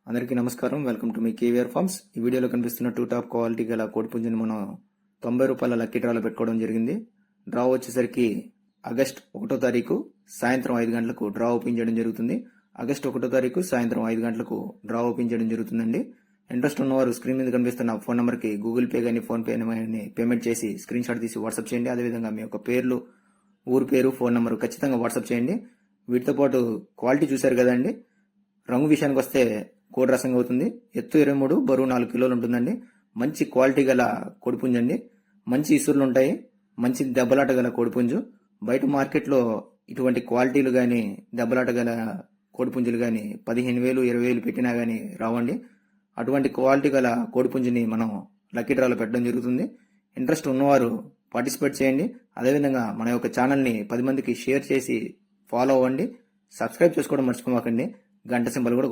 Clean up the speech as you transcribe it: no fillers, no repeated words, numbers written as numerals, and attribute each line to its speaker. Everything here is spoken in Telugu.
Speaker 1: అందరికీ నమస్కారం. వెల్కమ్ టు మీ కేవీఆర్ ఫార్మ్స్. ఈ వీడియోలో కనిపిస్తున్న టూ టాప్ క్వాలిటీ గల కోడిపుంజుని మనం 90 రూపాయల లక్కీ డ్రాలో పెట్టుకోవడం జరిగింది. డ్రా వచ్చేసరికి ఆగస్ట్ 1వ తారీఖు సాయంత్రం 5 గంటలకు డ్రా ఓపెన్ చేయడం జరుగుతుంది. ఆగస్ట్ 1వ తారీఖు సాయంత్రం 5 గంటలకు డ్రా ఓపెన్ చేయడం జరుగుతుందండి. ఇంట్రెస్ట్ ఉన్నవారు స్క్రీన్ మీద కనిపిస్తున్న ఫోన్ నెంబర్కి గూగుల్ పే కానీ ఫోన్ పే కానీ పేమెంట్ చేసి స్క్రీన్ షాట్ తీసి వాట్సాప్ చేయండి. అదేవిధంగా మీ యొక్క పేర్లు, ఊరు పేరు, ఫోన్ నెంబర్ ఖచ్చితంగా వాట్సాప్ చేయండి. వీటితో పాటు క్వాలిటీ చూశారు కదండి. రంగు విషయానికి వస్తే కోడి రసంగా అవుతుంది. ఎత్తు 23, బరువు 4 కిలోలు ఉంటుందండి. మంచి క్వాలిటీ గల కోడిపుంజు అండి. మంచి ఇసురులు ఉంటాయి. మంచి దెబ్బలాట గల కోడిపుంజు. బయట మార్కెట్లో ఇటువంటి క్వాలిటీలు కానీ దెబ్బలాట గల కోడిపుంజులు కానీ 15,000, 20,000 పెట్టినా కానీ రావండి. అటువంటి క్వాలిటీ గల కోడిపుంజుని మనం లక్కీ డ్రాలో పెట్టడం జరుగుతుంది. ఇంట్రెస్ట్ ఉన్నవారు పార్టిసిపేట్ చేయండి. అదేవిధంగా మన యొక్క ఛానల్ని 10 మందికి షేర్ చేసి ఫాలో అవ్వండి. సబ్స్క్రైబ్ చేసుకోవడం మర్చిపోమాకండి. గంట సింబల్ కూడా